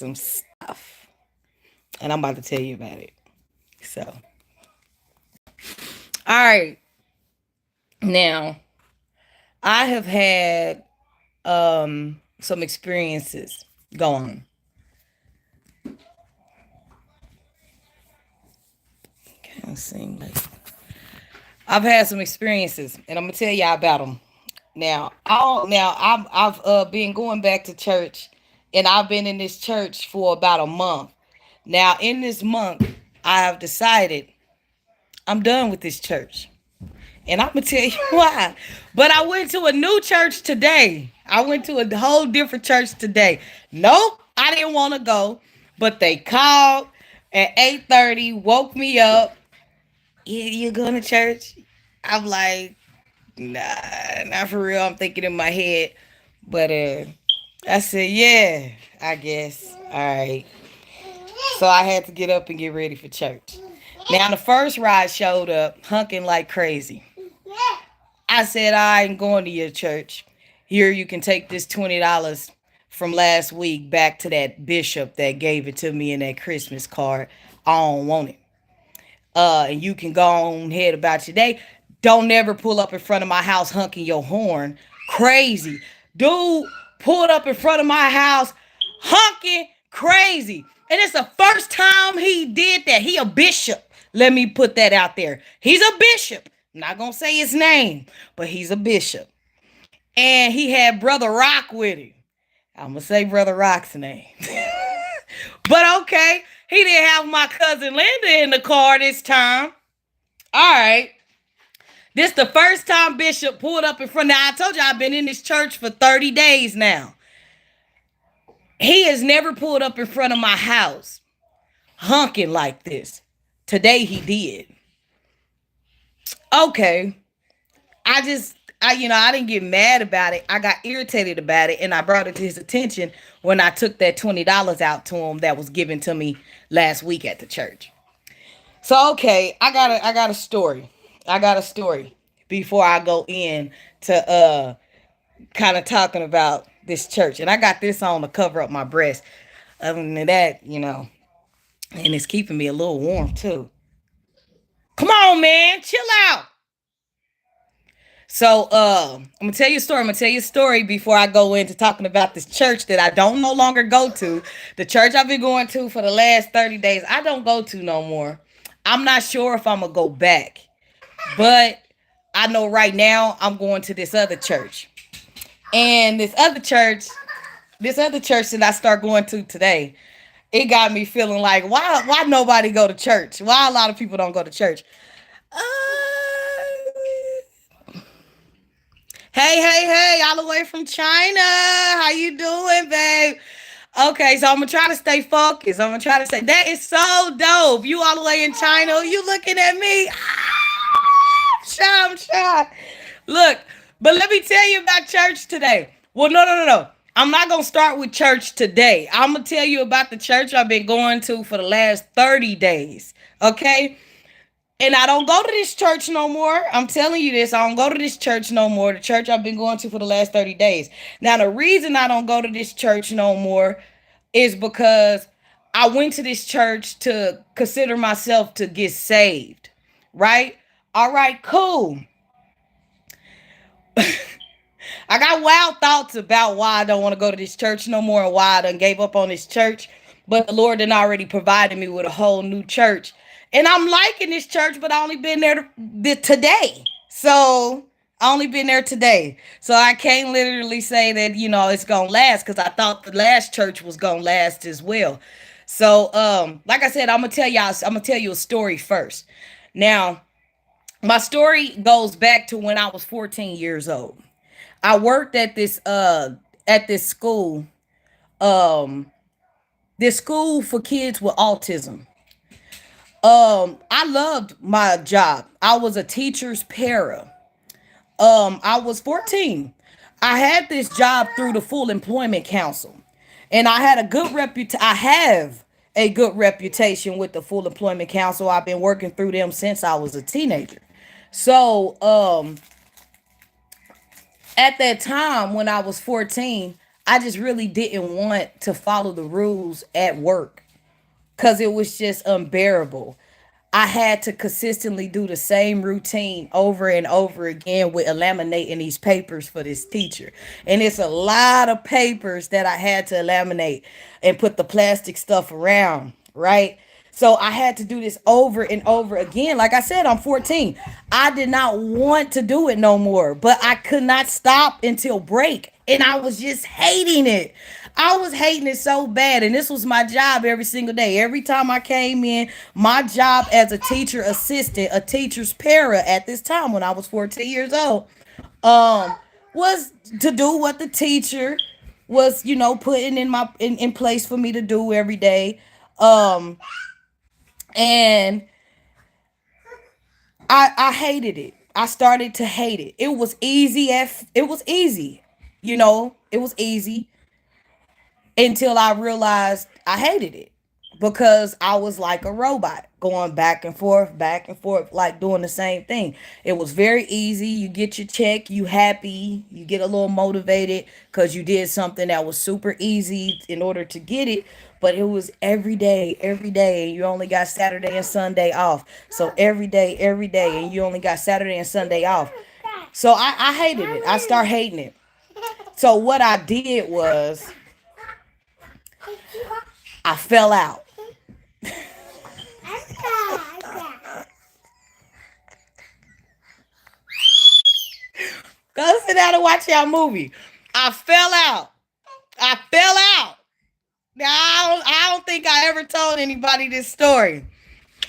some stuff, and I'm about to tell you about it. So, all right, now I have had some experiences going. Kind of seem like I've had some experiences, and I'm gonna tell y'all about them. I've been going back to church, and I've been in this church for about a month. Now, in this month, I have decided I'm done with this church. And I'm gonna tell you why. But I went to a new church today. I went to a whole different church today. Nope, I didn't want to go, but they called at 8:30, woke me up. You going to church? I'm like, nah, not for real. I'm thinking in my head, but I said, yeah, I guess. All right. So I had to get up and get ready for church. Now the first ride showed up, hunking like crazy. I said, I ain't going to your church. Here, you can take this $20 from last week back to that bishop that gave it to me in that Christmas card. I don't want it. And you can go on ahead about your day. Don't never pull up in front of my house hunking your horn. Crazy. Dude pulled up in front of my house honking crazy. And it's the first time he did that. He a bishop. Let me put that out there. He's a bishop. I'm not going to say his name, but he's a bishop. And he had Brother Rock with him. I'm going to say Brother Rock's name. But okay, he didn't have my cousin Linda in the car this time. All right. This the first time Bishop pulled up in front. Now, I told you I've been in this church for 30 days now. He has never pulled up in front of my house honking like this. Today he did. Okay. I didn't get mad about it. I got irritated about it, and I brought it to his attention when I took that $20 out to him that was given to me last week at the church. So okay, I got a story. I got a story before I go in to kind of talking about this church. And I got this on to cover up my breast. Other than that, and it's keeping me a little warm too. Come on, man, chill out. So I'm gonna tell you a story. I'm gonna tell you a story before I go into talking about this church that I don't no longer go to. The church I've been going to for the last 30 days, I don't go to no more. I'm not sure if I'm gonna go back, but I know right now I'm going to this other church. And this other church that I start going to today, it got me feeling like why nobody go to church? Why a lot of people don't go to church? Uh, hey, all the way from China. How you doing, babe? Okay, so I'm gonna try to stay focused. I'm gonna try to say that is so dope. You all the way in China. You looking at me? I'm shy. Look, but let me tell you about church today. Well, no. I'm not gonna start with church today. I'm gonna tell you about the church I've been going to for the last 30 days. Okay? And I don't go to this church no more. I'm telling you this. I don't go to this church no more. The church I've been going to for the last 30 days. Now, the reason I don't go to this church no more is because I went to this church to consider myself to get saved. Right? All right, cool. I got wild thoughts about why I don't want to go to this church no more and why I done gave up on this church. But the Lord done already provided me with a whole new church. And I'm liking this church, but I only been there today. So I only been there today. So I can't literally say that, it's going to last because I thought the last church was going to last as well. So, like I said, I'm going to tell you a story first. Now, my story goes back to when I was 14 years old. I worked at this school, um, this school for kids with autism. I loved my job. I was a teacher's para. I was 14. I had this job through the Full Employment Council, and I had a good reputation. I have a good reputation with the Full Employment Council. I've been working through them since I was a teenager. So, at that time when I was 14, I just really didn't want to follow the rules at work because it was just unbearable. I had to consistently do the same routine over and over again with laminating these papers for this teacher. And it's a lot of papers that I had to laminate and put the plastic stuff around, right? So I had to do this over and over again. Like I said, I'm 14. I did not want to do it no more, but I could not stop until break. And I was just hating it. I was hating it so bad. And this was my job every single day. Every time I came in, my job as a teacher assistant, a teacher's para at this time when I was 14 years old, um, was to do what the teacher was, putting in place for me to do every day. Um, and I hated it. I started to hate it. It was easy. It was easy until I realized I hated it because I was like a robot going back and forth, like doing the same thing. It was very easy. You get your check, you happy, you get a little motivated because you did something that was super easy in order to get it. But it was every day, and you only got Saturday and Sunday off. So every day, and you only got Saturday and Sunday off. So I hated it. I started hating it. So what I did was I fell out. Go sit down and watch your movie. I fell out. I fell out. Now I don't think I ever told anybody this story.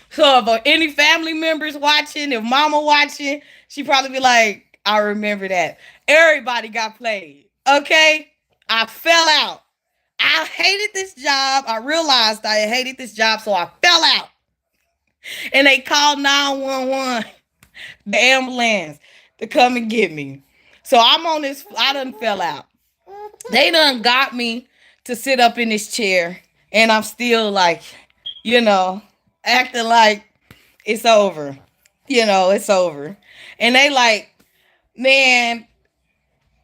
So if any family members watching, if mama watching, she probably be like, I remember that. Everybody got played. Okay? I fell out. I hated this job. I realized I hated this job, so I fell out. And they called 911, the ambulance, to come and get me. So I'm on this, I done fell out. They done got me to sit up in this chair, and I'm still like, you know, acting like it's over. It's over. And they like, man,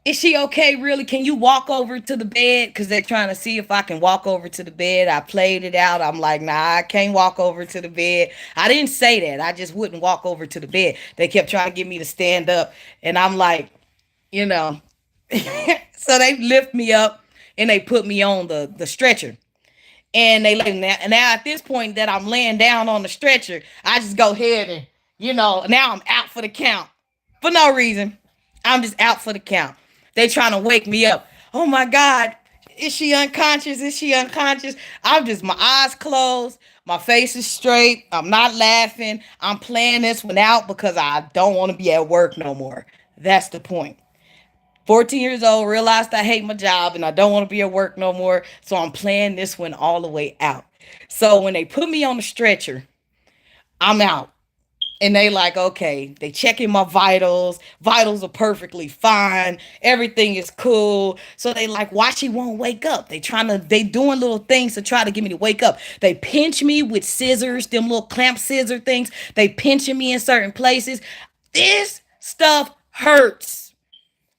is she okay, really? Can you walk over to the bed? Because they're trying to see if I can walk over to the bed. I played it out. I'm like, nah, I can't walk over to the bed. I didn't say that. I just wouldn't walk over to the bed. They kept trying to get me to stand up. And I'm like, you know. So they lift me up and they put me on the stretcher. And they lay now at this point that I'm laying down on the stretcher, I just go ahead and, now I'm out for the count. For no reason. I'm just out for the count. They trying to wake me up. Oh my God. Is she unconscious? Is she unconscious? I'm just, my eyes closed. My face is straight. I'm not laughing. I'm playing this one out because I don't want to be at work no more. That's the point. 14 years old, realized I hate my job and I don't want to be at work no more. So I'm playing this one all the way out. So when they put me on the stretcher, I'm out. And they like, okay, they checking my vitals. Vitals are perfectly fine. Everything is cool. So they like, why she won't wake up? They doing little things to try to get me to wake up. They pinch me with scissors, them little clamp scissor things. They pinching me in certain places. This stuff hurts.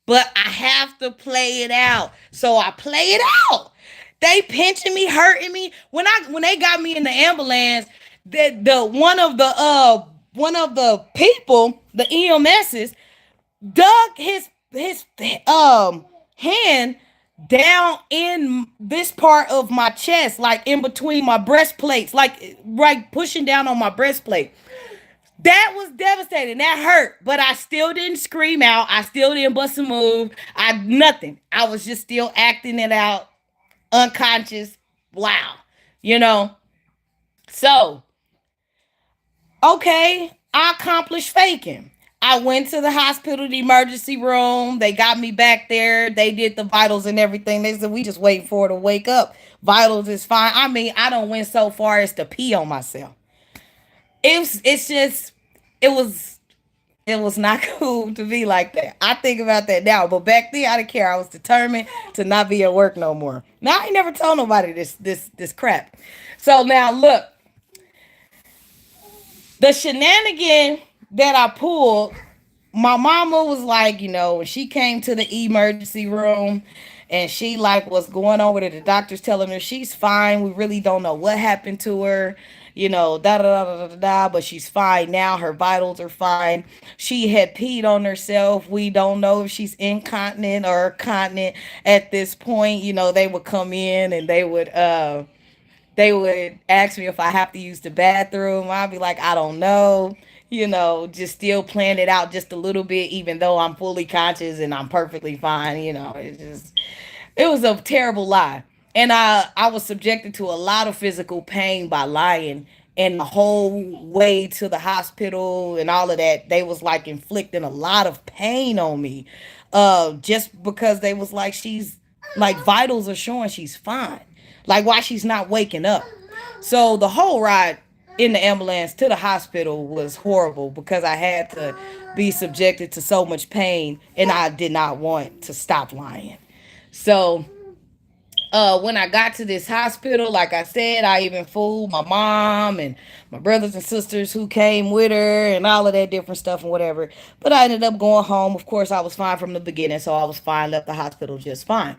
But I have to play it out. So I play it out. They pinching me, hurting me. When they got me in the ambulance, the one of the people, the EMSs, dug his hand down in this part of my chest, like in between my breastplates, like right pushing down on my breastplate. That was devastating. That hurt, but I still didn't scream out. I still didn't bust a move. Nothing. I was just still acting it out, unconscious. Wow, you know. So okay, I accomplished faking. I went to the hospital, the emergency room. They got me back there. They did the vitals and everything. They said, we just waiting for her to wake up. Vitals is fine. I mean, I don't went so far as to pee on myself. It's just, it was, it was not cool to be like that. I think about that now. But back then, I didn't care. I was determined to not be at work no more. Now, I ain't never told nobody this crap. So now, look. The shenanigan that I pulled, my mama was like, when she came to the emergency room and she like was going over to the doctors telling her she's fine. We really don't know what happened to her, da da da da da da, but she's fine now. Her vitals are fine. She had peed on herself. We don't know if she's incontinent or continent at this point. They would come in and they would ask me if I have to use the bathroom. I'd be like, I don't know. Just still playing it out just a little bit, even though I'm fully conscious and I'm perfectly fine. It was a terrible lie. And I was subjected to a lot of physical pain by lying. And the whole way to the hospital and all of that, they was like inflicting a lot of pain on me. Just because they was like, she's like vitals are showing she's fine. Like why she's not waking up. So the whole ride in the ambulance to the hospital was horrible because I had to be subjected to so much pain and I did not want to stop lying. So when I got to this hospital, like I said, I even fooled my mom and my brothers and sisters who came with her and all of that different stuff and whatever. But I ended up going home. Of course, I was fine from the beginning, so I was fine, left the hospital just fine.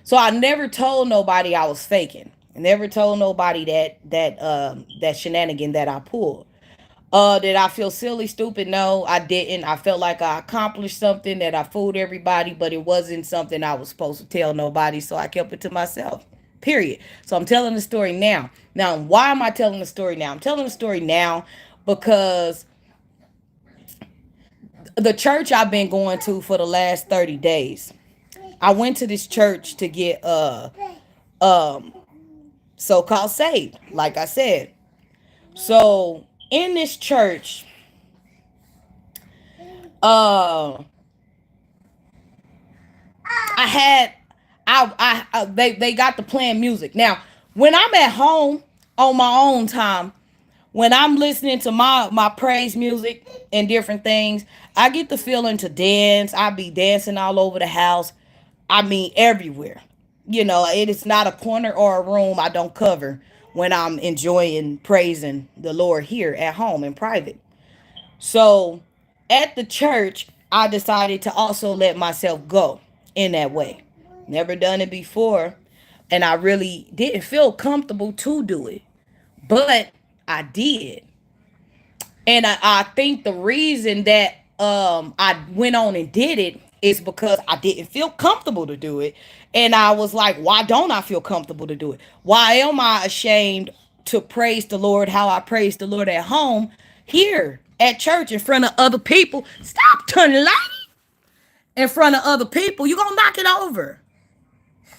So I never told nobody I was faking. I never told nobody that shenanigan that I pulled. Did I feel silly, stupid? No, I didn't. I felt like I accomplished something, that I fooled everybody, but it wasn't something I was supposed to tell nobody, so I kept it to myself. Period. So I'm telling the story now. Now, why am I telling the story now? I'm telling the story now because the church I've been going to for the last 30 days. I went to this church to get um so-called saved, like I said. So in this church, uh I had they got the playing music. Now, when I'm at home on my own time, when I'm listening to my praise music and different things, I get the feeling to dance. I be dancing all over the house. I mean everywhere. It is not a corner or a room I don't cover when I'm enjoying praising the Lord here at home in private. So at the church, I decided to also let myself go in that way. Never done it before. And I really didn't feel comfortable to do it. But I did. And I think the reason that I went on and did it is because I didn't feel comfortable to do it. And I was like, why don't I feel comfortable to do it? Why am I ashamed to praise the Lord how I praise the Lord at home here at church in front of other people? Stop turning light in front of other people. You gonna knock it over.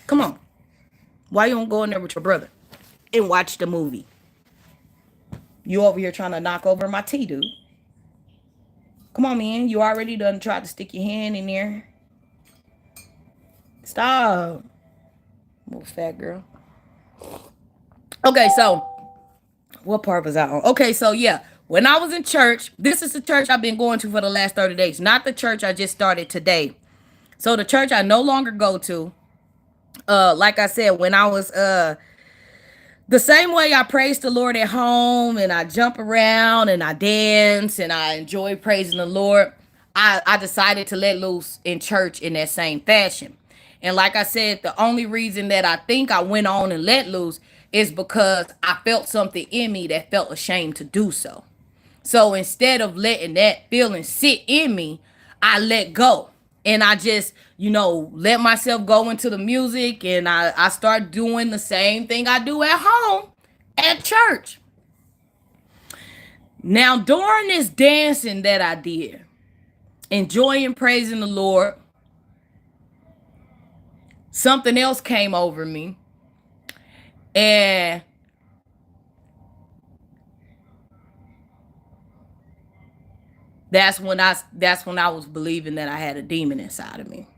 Come on. Why you don't go in there with your brother and watch the movie? You over here trying to knock over my tea, dude. Come on, man. You already done tried to stick your hand in there. Stop. Little fat girl. Okay, so what part was I on? Okay, so yeah. When I was in church, this is the church I've been going to for the last 30 days. Not the church I just started today. So the church I no longer go to. Like I said, when I was the same way I praise the Lord at home and I jump around and I dance and I enjoy praising the Lord, I decided to let loose in church in that same fashion. And like I said, the only reason that I think I went on and let loose is because I felt something in me that felt ashamed to do so. So instead of letting that feeling sit in me, I let go. And I just, let myself go into the music and I start doing the same thing I do at home at church. Now, during this dancing that I did, enjoying praising the Lord, something else came over me. And that's when I was believing that I had a demon inside of me.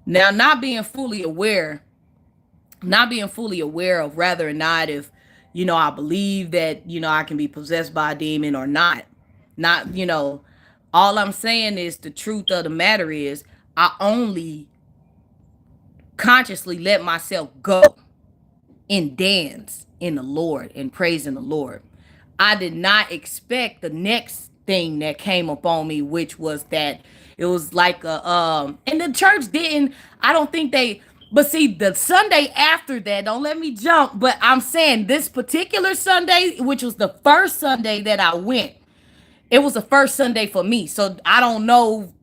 Now, not being fully aware of whether or not if I believe that I can be possessed by a demon or not. Not all I'm saying is the truth of the matter is I only consciously let myself go and dance in the Lord and praise in the Lord. I did not expect the next thing that came upon me, which was that it was like a and the church didn't, I don't think they, but see the Sunday after that, don't let me jump, but I'm saying this particular Sunday, which was the first Sunday that I went, it was the first Sunday for me. So I don't know,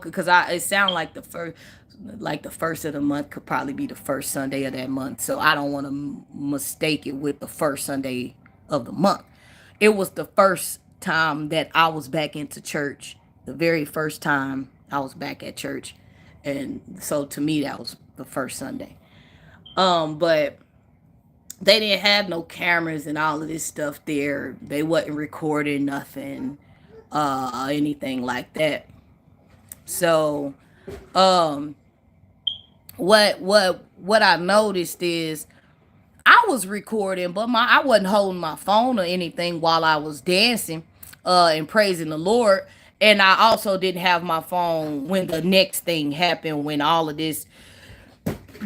because I it sound like the first of the month could probably be the first Sunday of that month. So I don't want to mistake it with the first Sunday of the month. It was the first time that I was back into church. The very first time I was back at church. And so to me that was the first Sunday. But they didn't have no cameras and all of this stuff there. They wasn't recording nothing, anything like that. So, um, what I noticed is I was recording, but I wasn't holding my phone or anything while I was dancing, and praising the Lord. And I also didn't have my phone when the next thing happened, when all of this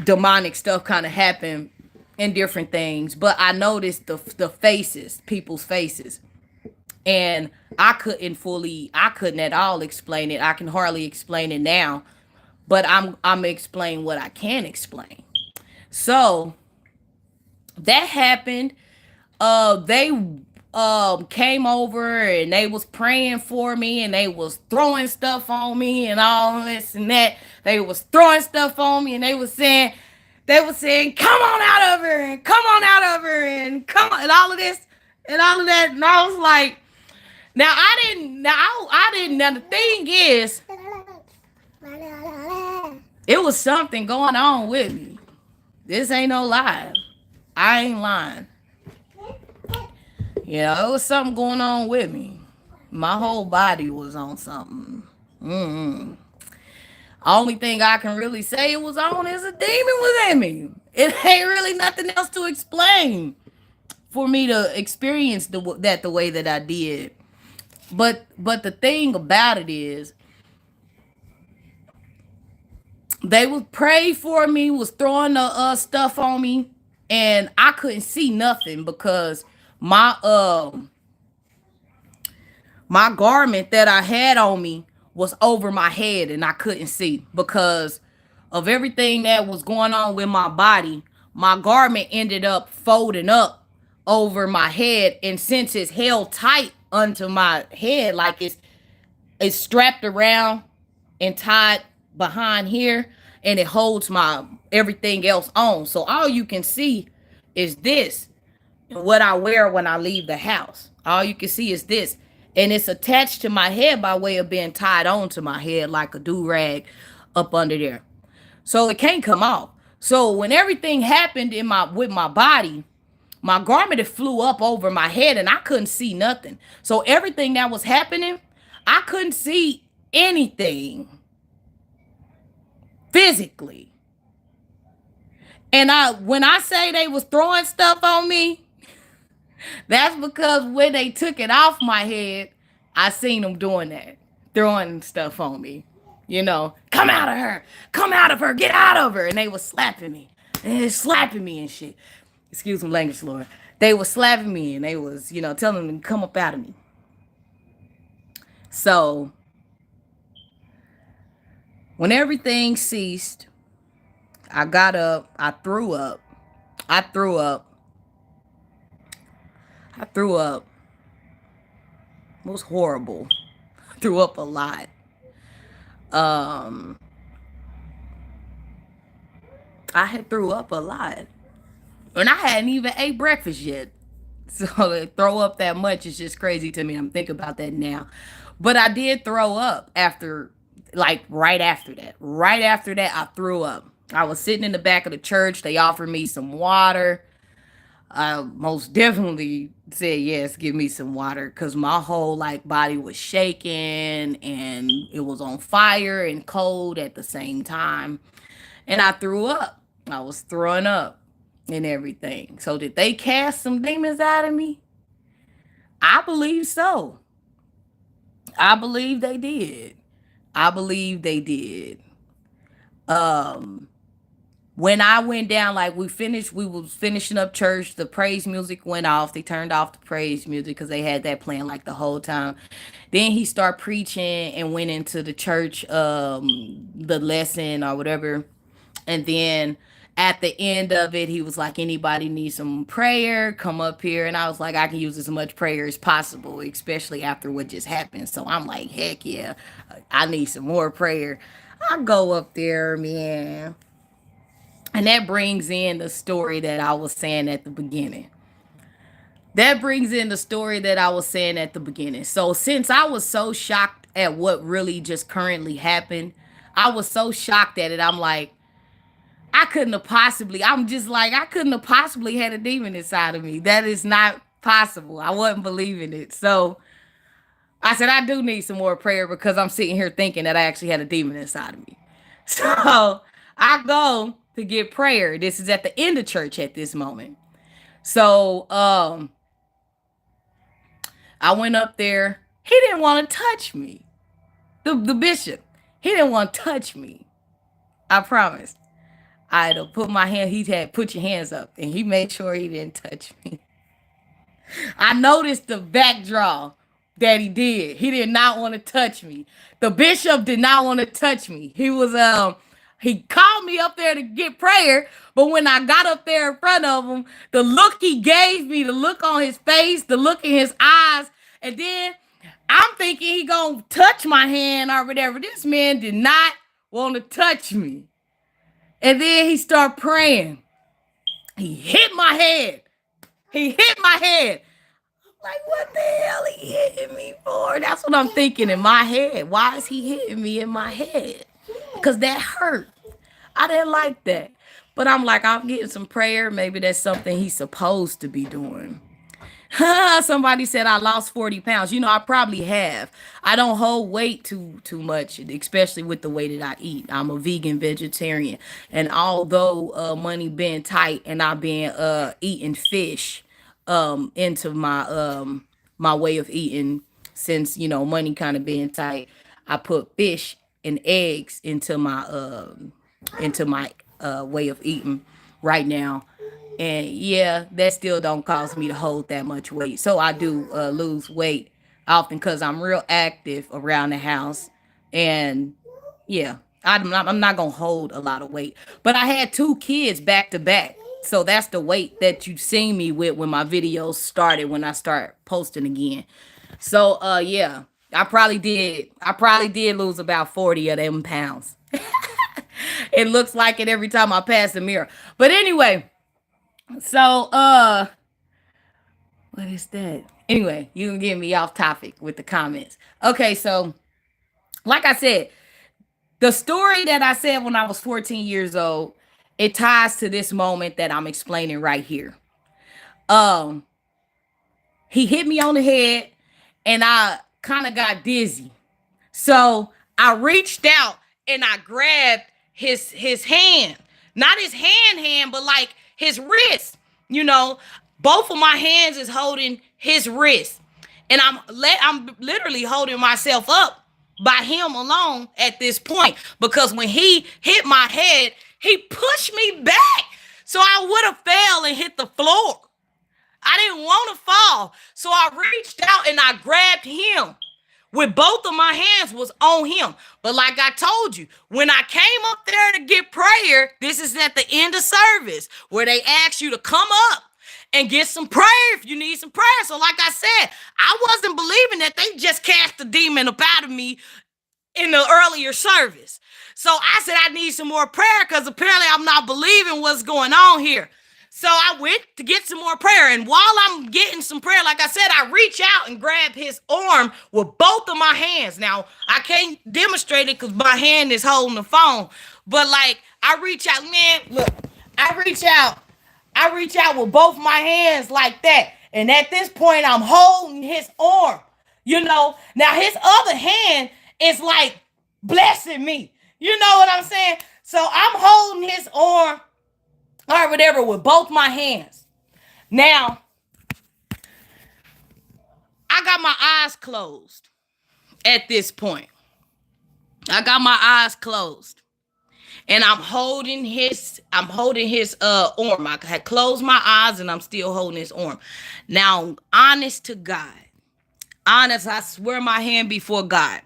demonic stuff kind of happened and different things. But I noticed the faces, people's faces, and I couldn't at all explain it. I can hardly explain it now, but I'm explaining what I can explain. So that happened. They came over and they was praying for me, and they was throwing stuff on me and all this and that. They was throwing stuff on me, and they were saying, come on out of her, and come on out of her, and come on, and all of this and all of that. And I was like, now the thing is, it was something going on with me. This ain't no lie. I ain't lying. Yeah, it was something going on with me. My whole body was on something. Mm-hmm. Only thing I can really say it was on is a demon within me. It ain't really nothing else to explain for me to experience that the way that I did. But the thing about it is, they would pray for me, was throwing the stuff on me, and I couldn't see nothing because my my garment that I had on me was over my head, and I couldn't see because of everything that was going on with my body. My garment ended up folding up over my head, and since it's held tight onto my head, like it's strapped around and tied behind here, and it holds my everything else on. So all you can see is this, what I wear when I leave the house. All you can see is this. And it's attached to my head by way of being tied on to my head like a do-rag up under there. So it can't come off. So when everything happened in my with my body, my garment it flew up over my head and I couldn't see nothing. So everything that was happening, I couldn't see anything physically. And when I say they was throwing stuff on me, that's because when they took it off my head, I seen them doing that, throwing stuff on me. Come out of her, come out of her, get out of her, and they was slapping me, and they slapping me and shit. Excuse my language, Lord. They was slapping me, and they was, telling me to come up out of me. So when everything ceased, I got up, I threw up, I threw up, I threw up. It was horrible. I threw up a lot. Um, I had threw up a lot. And I hadn't even ate breakfast yet. So to throw up that much is just crazy to me. I'm thinking about that now. But I did throw up after, like right after that. Right after that, I threw up. I was sitting in the back of the church. They offered me some water. I most definitely said yes, give me some water, because my whole like body was shaking and it was on fire and cold at the same time. And I threw up. I was throwing up and everything. So did they cast some demons out of me? I believe so. I believe they did. I believe they did. Um When I went down, like we was finishing up church, the praise music went off. They turned off the praise music because they had that playing like the whole time. Then he started preaching and went into the church, the lesson or whatever. And then at the end of it, he was like, anybody need some prayer? Come up here. And I was like, I can use as much prayer as possible, especially after what just happened. So I'm like, heck yeah, I need some more prayer. I go up there, man. And that brings in the story that I was saying at the beginning. That brings in the story that I was saying at the beginning. So, since I was so shocked at what really just currently happened, I was so shocked at it. I'm like, I'm just like, I couldn't have possibly had a demon inside of me. That is not possible. I wasn't believing it. So, I said, I do need some more prayer because I'm sitting here thinking that I actually had a demon inside of me. So, I go to get prayer. This is at the end of church at this moment. So, I went up there. He didn't want to touch me. The bishop, he didn't want to touch me. I promise. I had to put my hand, he had put your hands up, and he made sure he didn't touch me. I noticed the backdraw that he did. He did not want to touch me. The bishop did not want to touch me. He called me up there to get prayer, but when I got up there in front of him, the look he gave me, the look on his face, the look in his eyes, and then I'm thinking he gonna touch my hand or whatever. This man did not want to touch me. And then he started praying. He hit my head. He hit my head. Like, what the hell he hitting me for? That's what I'm thinking in my head. Why is he hitting me in my head? Because that hurt. I didn't like that. But I'm like, I'm getting some prayer. Maybe that's something he's supposed to be doing. Somebody said I lost 40 pounds. I probably have. I don't hold weight too much, especially with the way that I eat. I'm a vegan vegetarian. And although money been tight and I've been eating fish into my way of eating since, money kind of being tight, I put fish and eggs into my way of eating right now. And yeah, that still don't cause me to hold that much weight. So I do lose weight often because I'm real active around the house. And yeah, I'm not going to hold a lot of weight. But I had two kids back to back. So that's the weight that you seen me with when my videos started, when I start posting again. So yeah, I probably did lose about 40 of them pounds. It looks like it every time I pass the mirror. But anyway, so, what is that? Anyway, you can get me off topic with the comments. Okay, so like I said, the story that I said when I was 14 years old, it ties to this moment that I'm explaining right here. Um, he hit me on the head and I kind of got dizzy. So I reached out and I grabbed his hand. Not his hand, but like his wrist. You know, both of my hands is holding his wrist. And I'm literally holding myself up by him alone at this point. Because when he hit my head, he pushed me back. So I would have fell and hit the floor. I didn't want to fall. So I reached out and I grabbed him with both of my hands was on him. But like I told you, when I came up there to get prayer, this is at the end of service where they ask you to come up and get some prayer if you need some prayer. So like I said, I wasn't believing that they just cast the demon up out of me in the earlier service. So I said I need some more prayer because apparently I'm not believing what's going on here. So I went to get some more prayer. And while I'm getting some prayer, like I said, I reach out and grab his arm with both of my hands. Now, I can't demonstrate it because my hand is holding the phone. But like, I reach out, man, look, I reach out. I reach out with both my hands like that. And at this point, I'm holding his arm. Now his other hand is like blessing me. You know what I'm saying? So I'm holding his arm or whatever with both my hands. Now, I got my eyes closed at this point. I got my eyes closed. and I'm holding his arm. I had closed my eyes and I'm still holding his arm. Now, honest to God, honest, I swear my hand before God,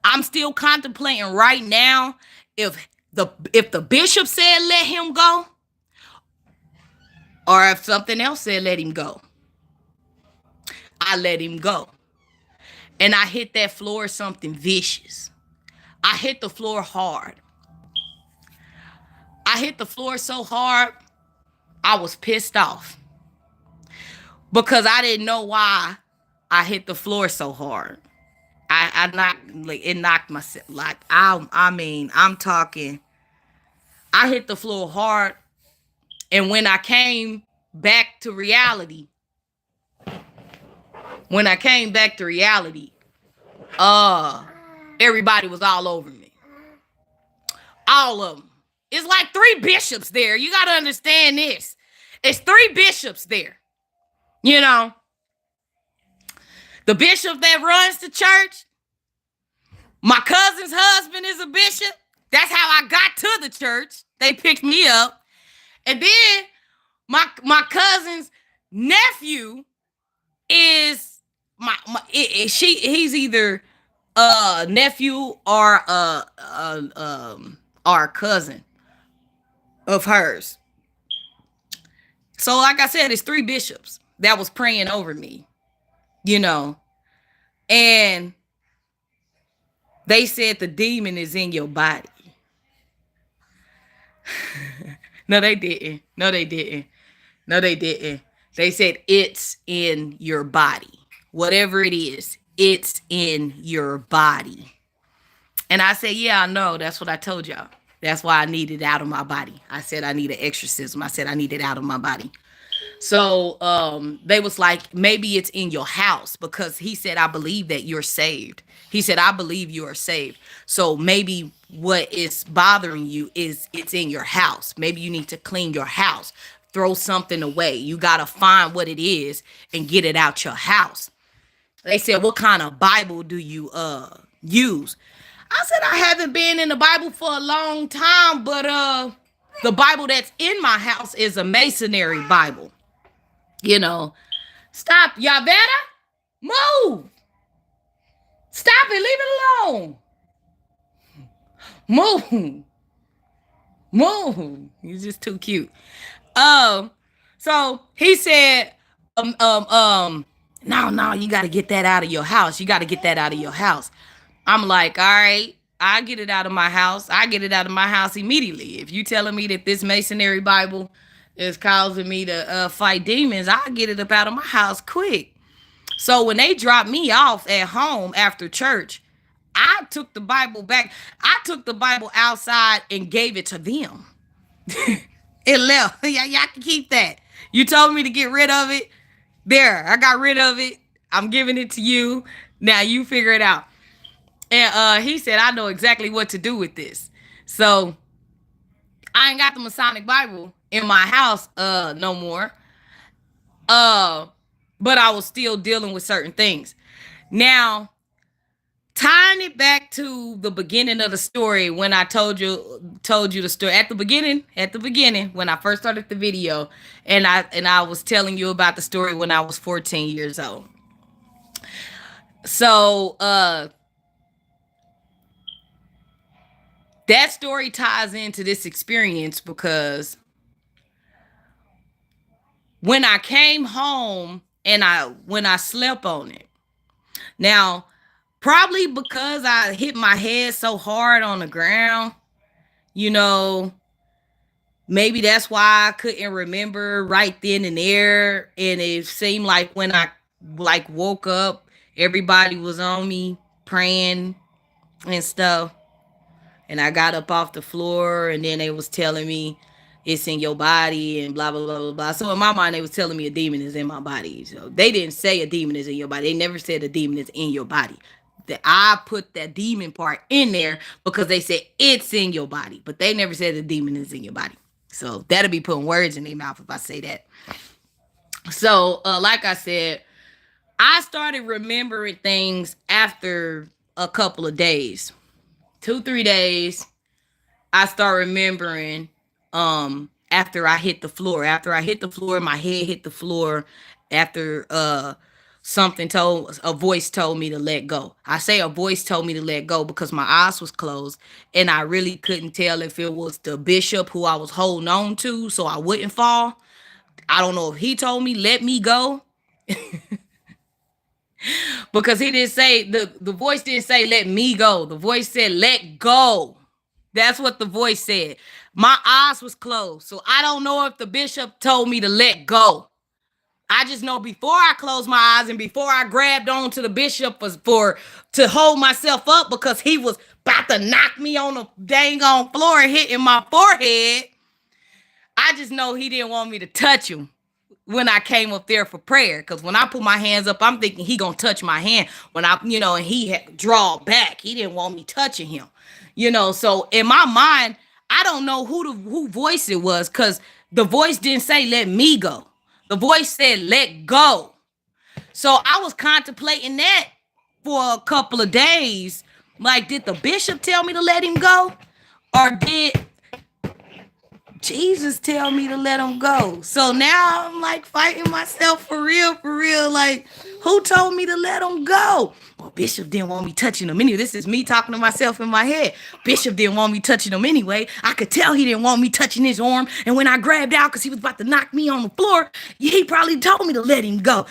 I'm still contemplating right now if the bishop said let him go, or if something else said let him go. I let him go. And I hit that floor something vicious. I hit the floor hard. I hit the floor so hard, I was pissed off. Because I didn't know why I hit the floor so hard. I knocked, like, it knocked myself. Like, I'm talking. I hit the floor hard. And when I came back to reality, everybody was all over me. All of them. It's like 3 bishops there. You got to understand this. It's 3 bishops there. You know, the bishop that runs the church, my cousin's husband is a bishop. That's how I got to the church. They picked me up. And then my cousin's nephew is he's either a nephew or our cousin of hers. So like I said, it's 3 bishops that was praying over me, you know. And they said the demon is in your body. No, they didn't. They said it's in your body. Whatever it is, it's in your body. And I said, yeah, I know. That's what I told y'all. That's why I need it out of my body. I said I need an exorcism. I said I need it out of my body. So they was like, maybe it's in your house, because he said, I believe that you're saved. He said, I believe you are saved. So maybe what is bothering you is it's in your house. Maybe you need to clean your house, throw something away. You got to find what it is and get it out your house. They said, what kind of Bible do you use? I said, I haven't been in the Bible for a long time, but the Bible that's in my house is a masonry Bible. You know, stop, Yavetta. Move. Stop it. Leave it alone. Move. You're just too cute. So he said, no, you got to get that out of your house. You got to get that out of your house. I'm like, all right, I get it out of my house. I get it out of my house immediately. If you telling me that this masonry Bible is causing me to fight demons, I'll get it up out of my house quick. So when they dropped me off at home after church, I took the Bible back. I took the Bible outside and gave it to them. It left. Y'all can keep that. You told me to get rid of it. There, I got rid of it. I'm giving it to you. Now you figure it out. And he said, I know exactly what to do with this. So I ain't got the Masonic Bible in my house no more. But I was still dealing with certain things. Now, tying it back to the beginning of the story, when I told you the story at the beginning, when I first started the video, and I was telling you about the story when I was 14 years old. So that story ties into this experience, because when I came home and when I slept on it. Now, probably because I hit my head so hard on the ground, you know, maybe that's why I couldn't remember right then and there. And it seemed like when I woke up, everybody was on me praying and stuff. And I got up off the floor, and then they was telling me it's in your body and blah, blah, blah, blah, blah. So in my mind, they was telling me a demon is in my body. So they didn't say a demon is in your body. They never said a demon is in your body. That I put that demon part in there because they said it's in your body. But they never said the demon is in your body. So that'll be putting words in their mouth if I say that. So like I said, I started remembering things after a couple of days. 2-3 days. I start remembering after I hit the floor. After I hit the floor, my head hit the floor after something told a voice told me to let go. I say a voice told me to let go because my eyes was closed and I really couldn't tell if it was the bishop who I was holding on to so I wouldn't fall. I don't know if he told me let me go because he didn't say the voice didn't say let me go. The voice said let go. That's what the voice said. My eyes was closed. So I don't know if the bishop told me to let go. I just know before I closed my eyes and before I grabbed on to the bishop was for to hold myself up because he was about to knock me on the dang on floor and hitting my forehead. I just know he didn't want me to touch him when I came up there for prayer. Because when I put my hands up, I'm thinking he gonna touch my hand. When and he had draw back. He didn't want me touching him. So in my mind, I don't know who voice it was because the voice didn't say let me go. The voice said let go. So I was contemplating that for a couple of days. Like, did the bishop tell me to let him go? Or did Jesus tell me to let him go? So now I'm like fighting myself for real, for real. Like, who told me to let him go? Well, Bishop didn't want me touching him anyway. This is me talking to myself in my head. Bishop didn't want me touching him anyway. I could tell he didn't want me touching his arm. And when I grabbed out because he was about to knock me on the floor, he probably told me to let him go.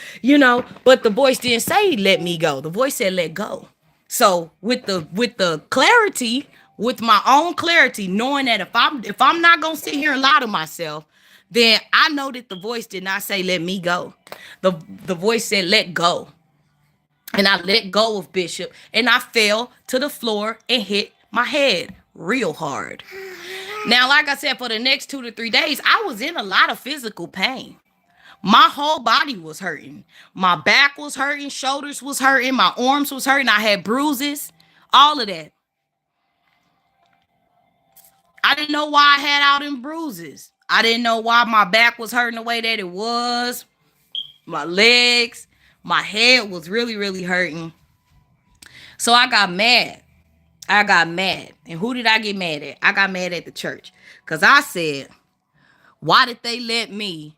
But the voice didn't say let me go. The voice said let go. So with the clarity, with my own clarity, knowing that if I'm not gonna sit here and lie to myself, then I know that the voice did not say let me go. The voice said let go. And I let go of Bishop and I fell to the floor and hit my head real hard. Now, like I said, for the next 2 to 3 days, I was in a lot of physical pain. My whole body was hurting. My back was hurting, shoulders was hurting, my arms was hurting. I had bruises, all of that. I didn't know why I had all them bruises. I didn't know why my back was hurting the way that it was. My legs, my head was really, really hurting. So I got mad. I got mad. And who did I get mad at? I got mad at the church. Because I said, why did they let me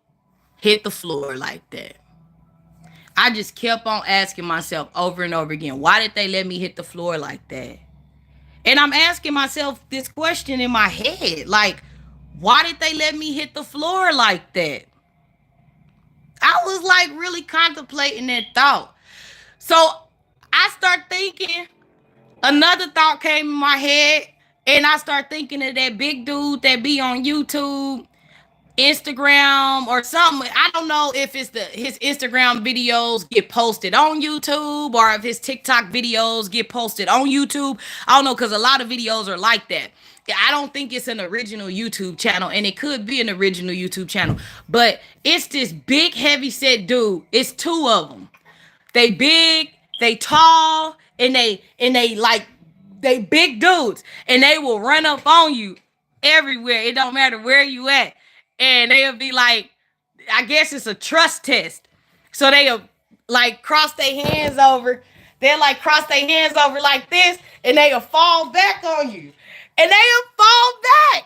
hit the floor like that? I just kept on asking myself over and over again, why did they let me hit the floor like that? And I'm asking myself this question in my head, like, why did they let me hit the floor like that? I was like really contemplating that thought. So I start thinking, another thought came in my head, and I start thinking of that big dude that be on YouTube, Instagram or something. I don't know if it's his Instagram videos get posted on YouTube or if his TikTok videos get posted on YouTube. I don't know, because a lot of videos are like that. I don't think it's an original YouTube channel, and it could be an original YouTube channel, but it's this big heavy set dude. It's two of them. They big, they tall, and they like they big dudes, and they will run up on you everywhere. It don't matter where you at, and they'll be like, I guess it's a trust test. So they'll like cross their hands over. They'll like cross their hands over like this, and they'll fall back on you, and they'll fall back.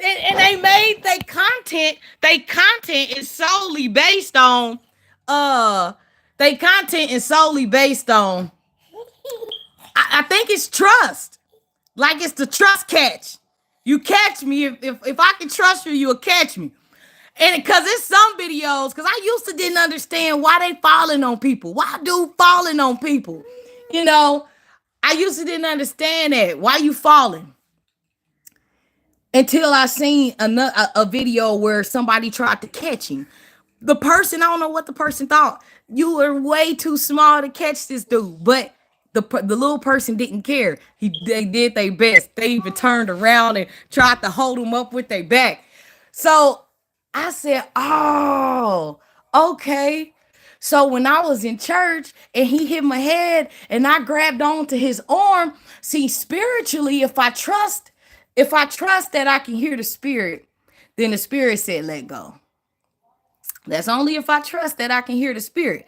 And they made their content. Their content is solely based on uh they content is solely based on I think it's trust. Like it's the trust catch. You catch me. If I can trust you, you'll catch me. And because it's some videos, because I used to didn't understand why they falling on people. Why dude falling on people? You know, I used to didn't understand that. Why you falling? Until I seen a video where somebody tried to catch him. The person, I don't know what the person thought. You were way too small to catch this dude, but the little person didn't care. They did their best. They even turned around and tried to hold him up with their back. So I said, "Oh, okay." So when I was in church and he hit my head and I grabbed onto his arm, see, spiritually, if I trust that I can hear the spirit, then the spirit said, let go. That's only if I trust that I can hear the spirit.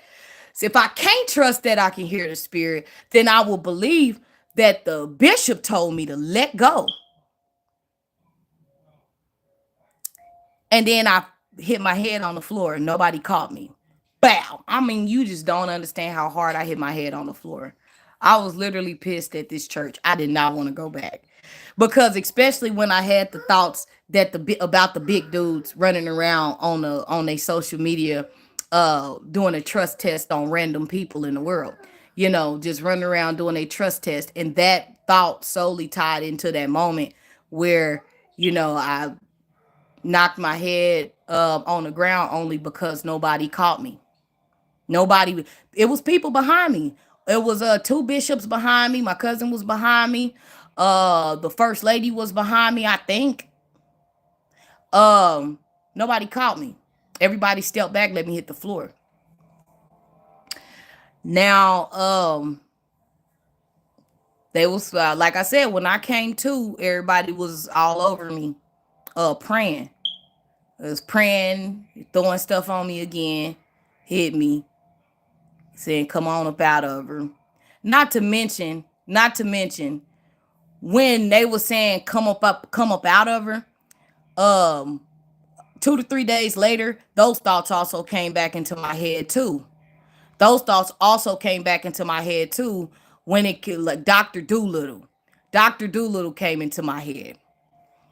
So if I can't trust that I can hear the spirit, then I will believe that the bishop told me to let go. And then I hit my head on the floor and nobody caught me. Bow. I mean, you just don't understand how hard I hit my head on the floor. I was literally pissed at this church. I did not want to go back. Because especially when I had the thoughts that about the big dudes running around on their social media doing a trust test on random people in the world. You know, just running around doing a trust test, and that thought solely tied into that moment where, I knocked my head on the ground only because nobody caught me. Nobody. It was people behind me. It was two bishops behind me. My cousin was behind me. The first lady was behind me, I think. Um, Nobody caught me. Everybody stepped back, let me hit the floor. Now, they was like I said, when I came to, everybody was all over me, praying. It was praying, throwing stuff on me again, hit me, saying, "Come on up out of her." Not to mention, when they were saying, come up out of her." Um, 2 to 3 days later, those thoughts also came back into my head too. Those thoughts also came back into my head too when it like Dr. Doolittle. Dr. Doolittle came into my head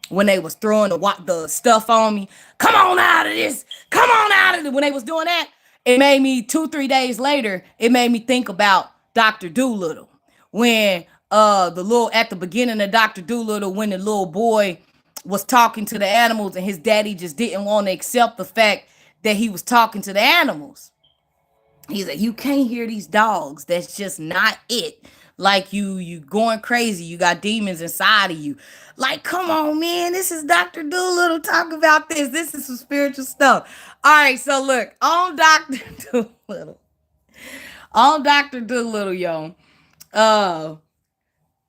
when they was throwing the stuff on me. Come on out of this. Come on out of it. When they was doing that, it made me 2 3 days later. It made me think about Dr. Doolittle when the little at the beginning of Dr. Doolittle when the little boy was talking to the animals and his daddy just didn't want to accept the fact that he was talking to the animals. He's like, you can't hear these dogs. That's just not it. Like you going crazy. You got demons inside of you. Like, come on, man. This is Dr. Doolittle talking about this. This is some spiritual stuff. All right, so look, on Dr. Doolittle. On Dr. Doolittle, yo. Uh,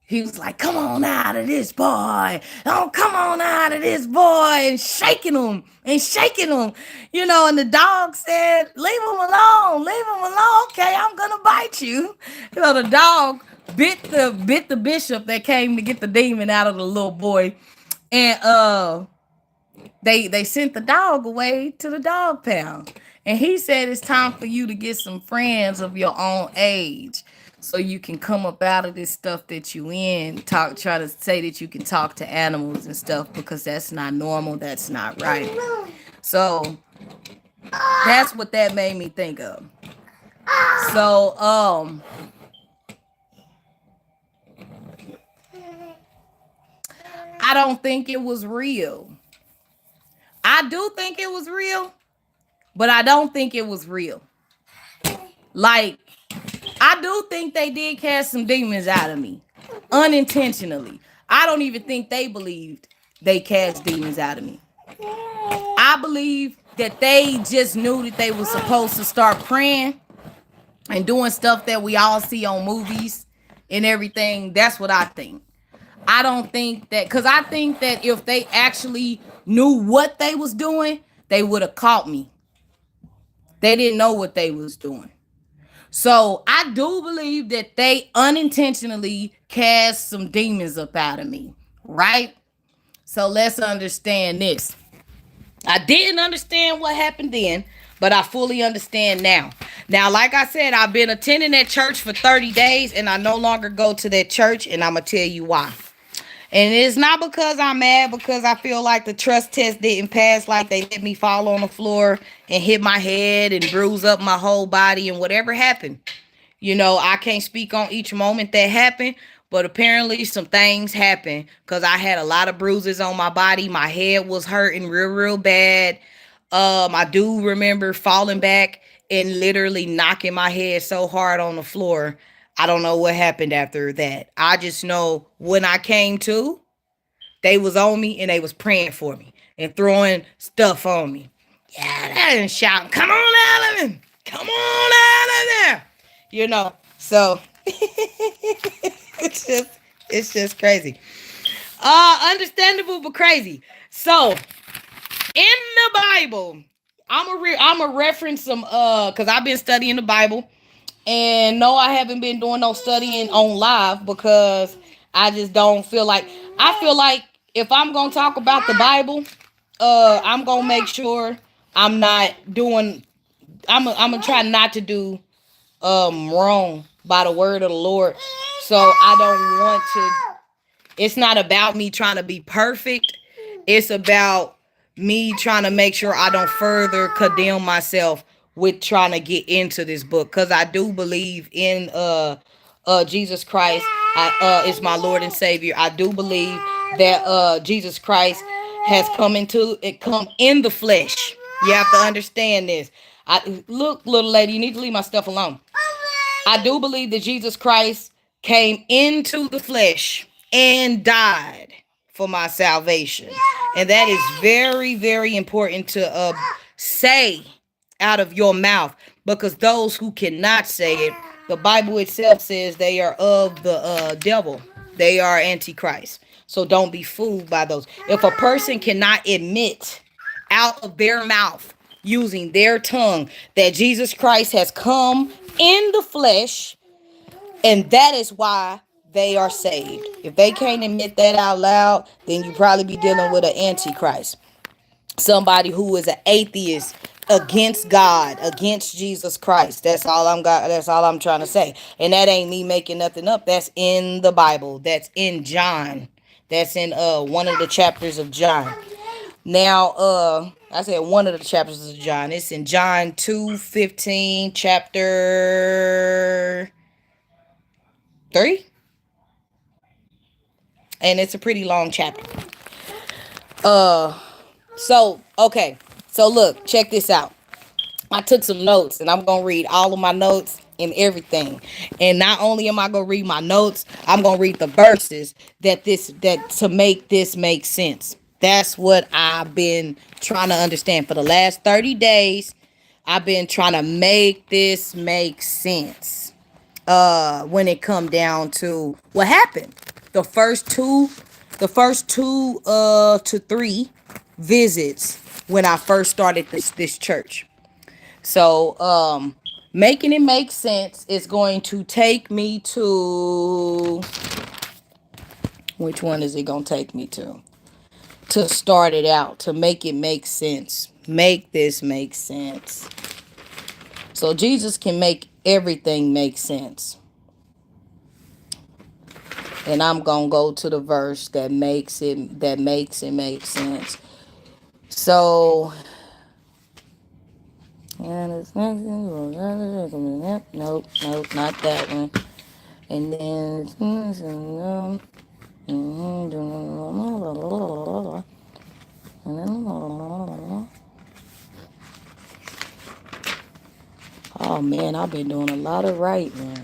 he was like, come on out of this, boy. Oh, come on out of this, boy. And shaking him and shaking him. And the dog said, leave him alone. Leave him alone. Okay, I'm going to bite you. The dog bit the bishop that came to get the demon out of the little boy. And they sent the dog away to the dog pound. And he said it's time for you to get some friends of your own age so you can come up out of this stuff that you in. Try to say that you can talk to animals and stuff because that's not normal. That's not right. So that's what that made me think of. So I don't think it was real. I do think it was real, but I don't think it was real. Like, I do think they did cast some demons out of me unintentionally. I don't even think they believed they cast demons out of me. I believe that they just knew that they were supposed to start praying and doing stuff that we all see on movies and everything. That's what I think. I don't think that, because I think that if they actually knew what they was doing, they would have caught me. They didn't know what they was doing. So I do believe that they unintentionally cast some demons up out of me, right? So let's understand this. I didn't understand what happened then, but I fully understand now. Now, like I said, I've been attending that church for 30 days and I no longer go to that church, and I'm going to tell you why. And it's not because I'm mad, because I feel like the trust test didn't pass. Like, they let me fall on the floor and hit my head and bruise up my whole body and whatever happened. I can't speak on each moment that happened, but apparently some things happened because I had a lot of bruises on my body. My head was hurting real, real bad. I do remember falling back and literally knocking my head so hard on the floor. I don't know what happened after that. I just know when I came to, they was on me and they was praying for me and throwing stuff on me. Yeah, and shouting, come on out of it. Come on out of there. So it's just crazy. Understandable but crazy. So in the Bible, I'm a reference some because I've been studying the Bible. And no, I haven't been doing no studying on live because I just don't feel like, I feel like if I'm going to talk about the Bible, I'm gonna make sure I'm not doing. I'm gonna try not to do wrong by the word of the Lord. So I don't want to. It's not about me trying to be perfect. It's about me trying to make sure I don't further condemn myself with trying to get into this book, because I do believe in Jesus Christ is my Lord and Savior. I do believe that Jesus Christ has come in the flesh. You have to understand this. Look, little lady, you need to leave my stuff alone. I do believe that Jesus Christ came into the flesh and died for my salvation. And that is very, very important to say out of your mouth, because those who cannot say it, the Bible itself says they are of the devil. They are antichrist. So don't be fooled by those. If a person cannot admit out of their mouth using their tongue that Jesus Christ has come in the flesh, and that is why they are saved. If they can't admit that out loud, then you probably be dealing with an antichrist. Somebody who is an atheist against God, against Jesus Christ. That's all I'm trying to say. And that ain't me making nothing up. That's in the Bible. That's in John. That's in one of the chapters of John. Now, I said one of the chapters of John. It's in John 2:15, chapter 3. And it's a pretty long chapter. Okay. So look, check this out. I took some notes, and I'm gonna read all of my notes and everything. And not only am I gonna read my notes, I'm gonna read the verses that to make this make sense. That's what I've been trying to understand for the last 30 days. I've been trying to make this make sense. When it come down to what happened. The first two to three visits when I first started this church. So, making it make sense is going to take me to, which one is it going to take me to? To start it out, to make it make sense. Make this make sense. So Jesus can make everything make sense. And I'm going to go to the verse that makes it make sense. So, nope, not that one. And then, oh man, I've been doing a lot of writing.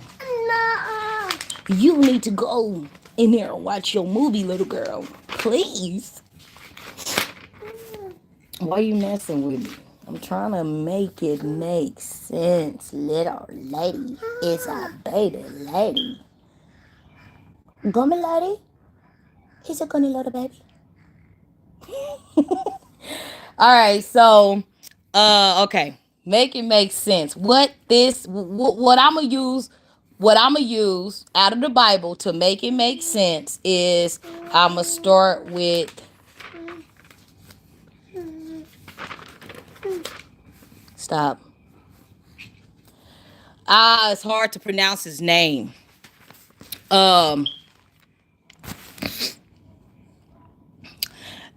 You need to go in there and watch your movie, little girl. Please. Why are you messing with me? I'm trying to make it make sense, little lady. It's a baby lady. Gummy lady? He's a gummy little baby. All right, so, okay. Make it make sense. What I'm gonna use out of the Bible to make it make sense is I'm gonna start with, stop. It's hard to pronounce his name.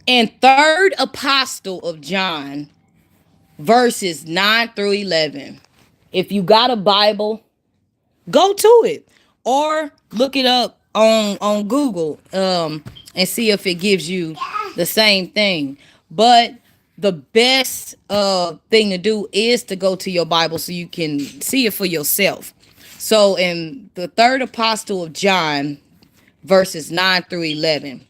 In third apostle of John, verses 9 through 11. If you got a Bible, go to it or look it up on Google and see if it gives you the same thing. But the best thing to do is to go to your Bible so you can see it for yourself. So in the third apostle of John, verses 9 through 11,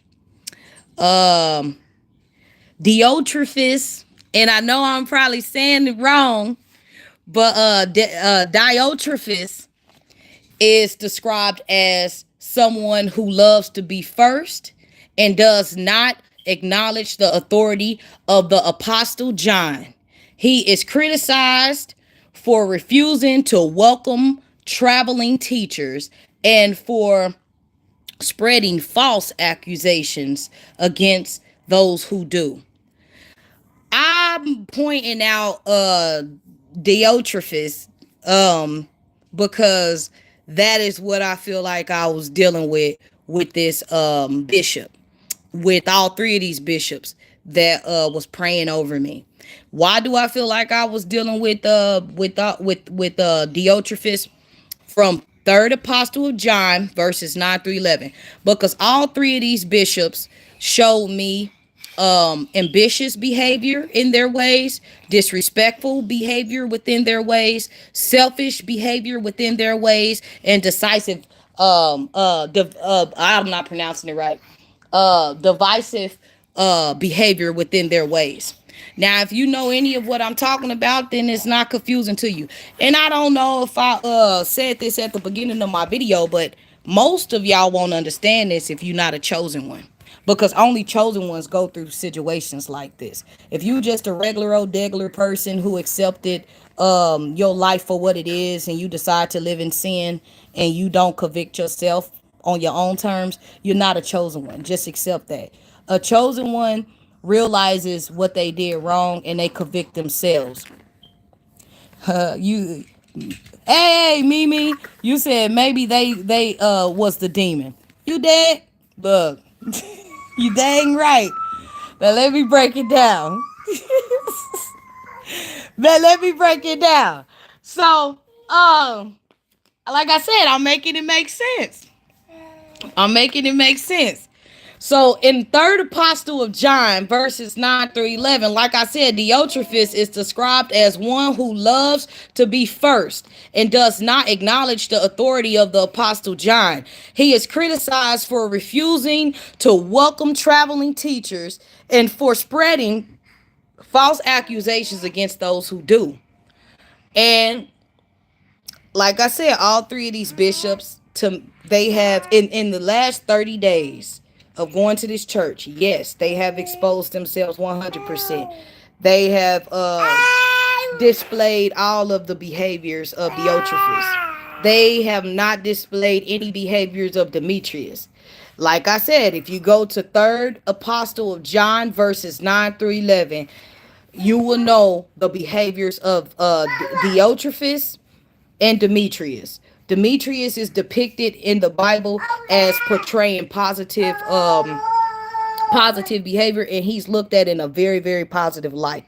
Diotrephes, and I know I'm probably saying it wrong, but Diotrephes is described as someone who loves to be first and does not acknowledge the authority of the Apostle John. He is criticized for refusing to welcome traveling teachers and for spreading false accusations against those who do. I'm pointing out Diotrephes because that is what I feel like I was dealing with this bishop, with all three of these bishops that was praying over me. Why do I feel like I was dealing with Diotrephes? From third apostle of John, verses 9 through 11, because all three of these bishops showed me ambitious behavior in their ways, disrespectful behavior within their ways, selfish behavior within their ways, and decisive I'm not pronouncing it right, divisive behavior within their ways. Now, if you know any of what I'm talking about, then it's not confusing to you. And I don't know if I said this at the beginning of my video, but most of y'all won't understand this if you're not a chosen one. Because only chosen ones go through situations like this. If you just a regular old degular person who accepted your life for what it is, and you decide to live in sin and you don't convict yourself on your own terms, you're not a chosen one. Just accept that. A chosen one realizes what they did wrong and they convict themselves. You, hey, Mimi, you said maybe they was the demon. You dead? Look, you dang right. Now let me break it down. Now let me break it down. So, like I said, I'm making it make sense. I'm making it make sense. So in third apostle of John, verses 9 through 11, like I said, Diotrephes is described as one who loves to be first and does not acknowledge the authority of the apostle John. He is criticized for refusing to welcome traveling teachers and for spreading false accusations against those who do. And like I said, all three of these bishops, they have in the last 30 days of going to this church, yes, they have exposed themselves 100%. They have displayed all of the behaviors of Diotrephes. They have not displayed any behaviors of Demetrius. Like I said, if you go to third apostle of John, verses 9 through 11, you will know the behaviors of Diotrephes and Demetrius. Demetrius is depicted in the Bible as portraying positive behavior, and he's looked at in a very, very positive light.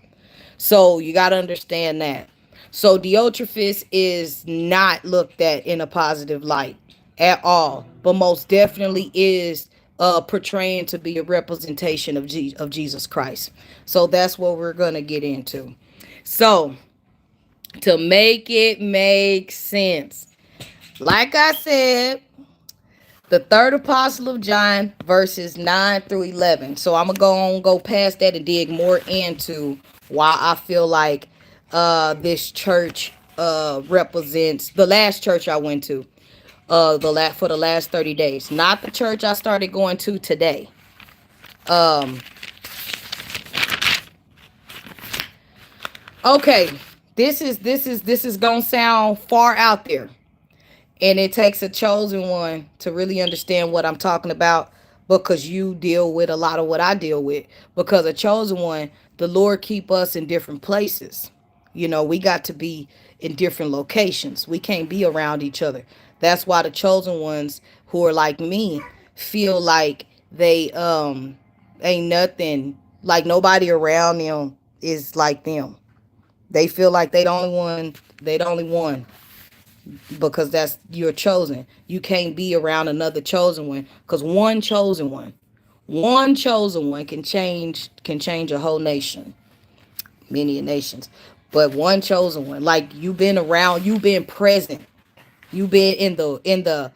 So you got to understand that. So Diotrephes is not looked at in a positive light at all, but most definitely is portraying to be a representation of Jesus Christ. So that's what we're going to get into. So to make it make sense, like I said, the third apostle of John, verses 9 through 11. So I'm going to go past that and dig more into why I feel like this church represents the last church I went to for the last 30 days. Not the church I started going to today. Okay, this is going to sound far out there. And it takes a chosen one to really understand what I'm talking about, because you deal with a lot of what I deal with. Because a chosen one, the Lord keep us in different places. You know, we got to be in different locations. We can't be around each other. That's why the chosen ones who are like me feel like they ain't nothing, like nobody around them is like them. They feel like they the only one, because that's, you're chosen. You can't be around another chosen one, because one chosen one can change a whole nation, many nations. But one chosen one, like you've been around, you've been present, you've been in the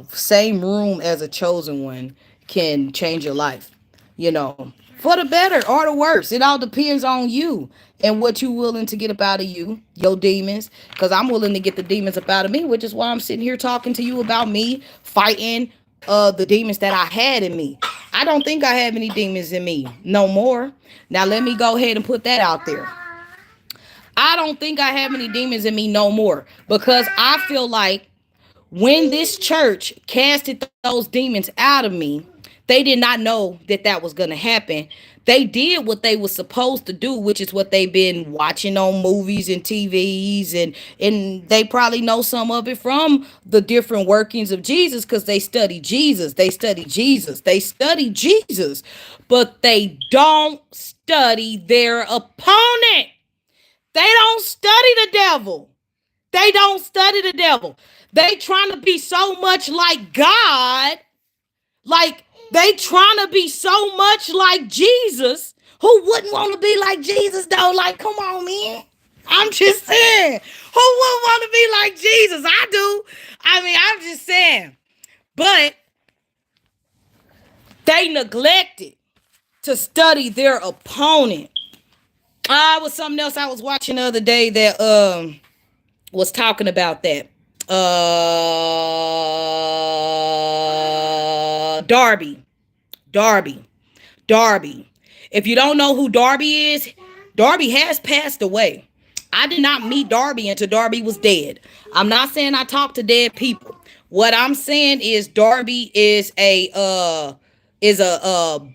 same room as a chosen one, can change your life, you know, for the better or the worse. It all depends on you and what you willing to get up out of your demons. Because I'm willing to get the demons up out of me, which is why I'm sitting here talking to you about me fighting the demons that I had in me. I don't think I have any demons in me no more. Now let me go ahead and put that out there. I don't think I have any demons in me no more, because I feel like when this church casted those demons out of me, they did not know that that was going to happen, They did what they were supposed to do, which is what they've been watching on movies and TVs, and they probably know some of it from the different workings of Jesus because they study Jesus. They study Jesus. They study Jesus, but they don't study their opponent. They don't study the devil. They don't study the devil. They trying to be so much like God, like they trying to be so much like Jesus. Who wouldn't want to be like Jesus though? Like, come on, man. I'm just saying. Who wouldn't want to be like Jesus? I do. I mean, I'm just saying. But they neglected to study their opponent. Was something else I was watching the other day that was talking about that. Darby. Darby. Darby. If you don't know who Darby is, Darby has passed away. I did not meet Darby until Darby was dead. I'm not saying I talk to dead people. What I'm saying is Darby is a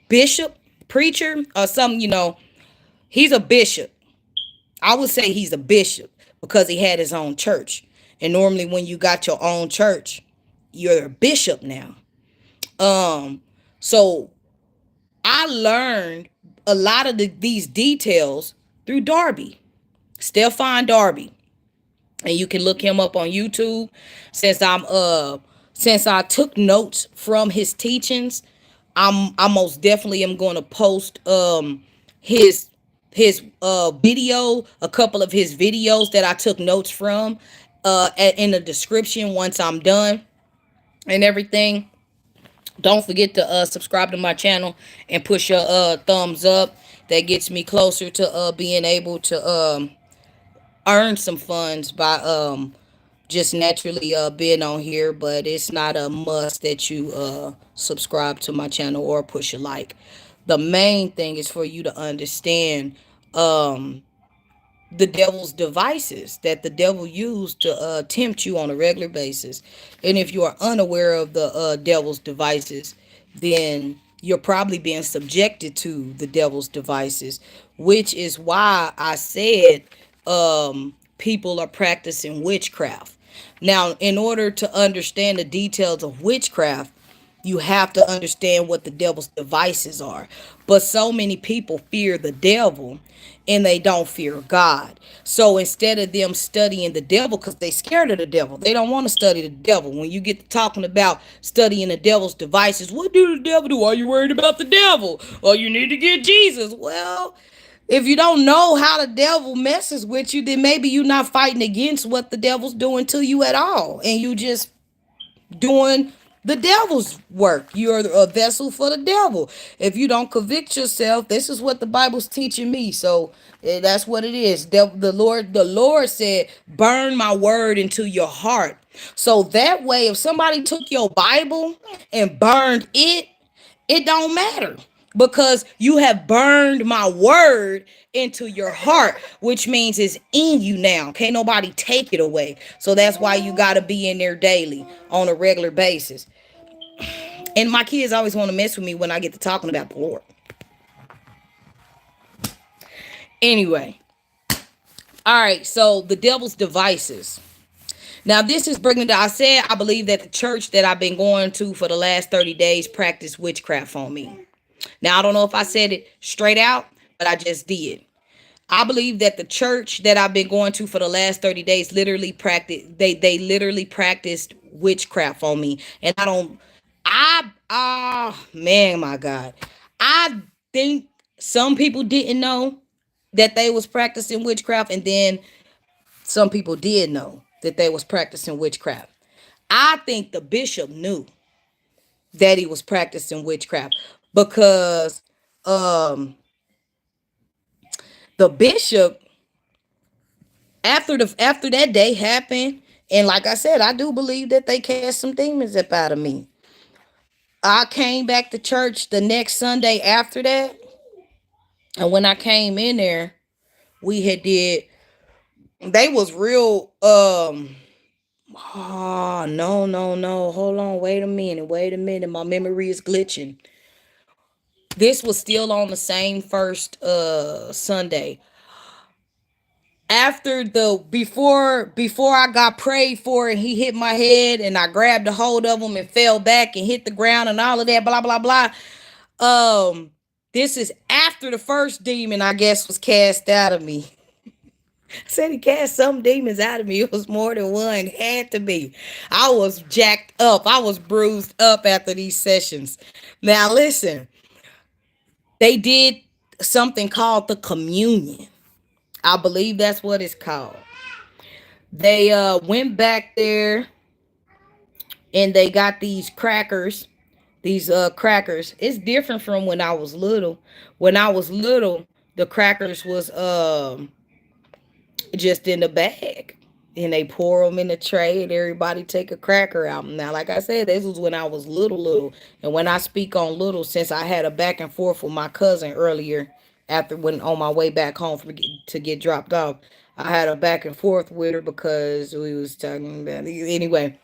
bishop, preacher, or something, he's a bishop. I would say he's a bishop because he had his own church. And normally when you got your own church, you're a bishop now. So I learned a lot of these details through Darby, Stefan Darby, and you can look him up on YouTube. Since I took notes from his teachings, I most definitely am going to post his video, a couple of his videos that I took notes from in the description once I'm done and everything. Don't forget to subscribe to my channel and push your thumbs up. That gets me closer to being able to earn some funds by just naturally being on here. But it's not a must that you subscribe to my channel or push a like. The main thing is for you to understand the devil's devices that the devil used to tempt you on a regular basis. And if you are unaware of the devil's devices, then you're probably being subjected to the devil's devices, which is why I said people are practicing witchcraft. Now, in order to understand the details of witchcraft, you have to understand what the devil's devices are. But so many people fear the devil and they don't fear God. So instead of them studying the devil because they scared of the devil, they don't want to study the devil. When you get to talking about studying the devil's devices, what do the devil do? Are you worried about the devil? Or you need to get Jesus? Well, if you don't know how the devil messes with you, then maybe you're not fighting against what the devil's doing to you at all. And you just doing the devil's work. You're a vessel for the devil. If you don't convict yourself, this is what the Bible's teaching me. So that's what it is. The Lord said, burn my word into your heart. So that way, if somebody took your Bible and burned it, it don't matter because you have burned my word into your heart, which means it's in you now. Can't nobody take it away. So that's why you got to be in there daily on a regular basis. And my kids always want to mess with me when I get to talking about the Lord. Anyway, all right. So the devil's devices. Now, this is bringing to, I said, I believe that the church that I've been going to for the last 30 days practiced witchcraft on me. Now, I don't know if I said it straight out, but I just did. I believe that the church that I've been going to for the last 30 days literally they literally practiced witchcraft on me. And man, my God. I think some people didn't know that they was practicing witchcraft, and then some people did know that they was practicing witchcraft. I think the bishop knew that he was practicing witchcraft because um the bishop after that day happened, and like I said, I do believe that they cast some demons up out of me. I came back to church the next Sunday after that, and when I came in there, we had did they was real oh, no, hold on, wait a minute, my memory is glitching. This was still on the same first Sunday. After the before I got prayed for and he hit my head and I grabbed a hold of him and fell back and hit the ground and all of that, blah blah blah. Um, this is after the first demon, I guess, was cast out of me. I said he cast some demons out of me. It was more than one. Had to be. I was jacked up. I was bruised up after these sessions. Now listen, they did something called the communion. I believe that's what it's called. They went back there and they got these crackers. These crackers. It's different from when I was little. When I was little, the crackers was just in the bag. And they pour them in the tray and everybody take a cracker out. Now, like I said, this was when I was little. And when I speak on little, since I had a back and forth with my cousin earlier, after when on my way back home to get dropped off, I had a back and forth with her because we was talking about anyway.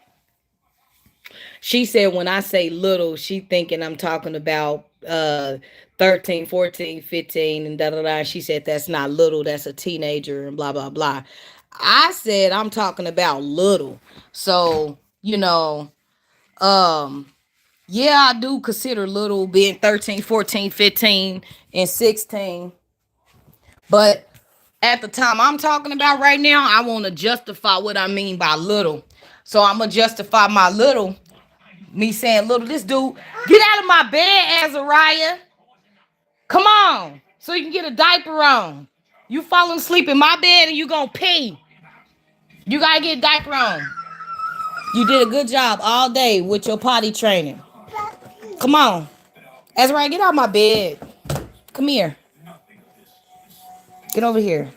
She said when I say little, she thinking I'm talking about 13, 14, 15, and da da da. She said that's not little, that's a teenager and blah blah blah. I said I'm talking about little. So, um yeah, I do consider little being 13, 14, 15, and 16. But at the time I'm talking about right now, I want to justify what I mean by little. So I'm gonna justify my little. Me saying, little, this dude, get out of my bed, Azariah. Come on. So you can get a diaper on. You falling asleep in my bed and you gonna pee. You gotta get a diaper on. You did a good job all day with your potty training. Come on. Azariah, get out of my bed. Come here. Get over here.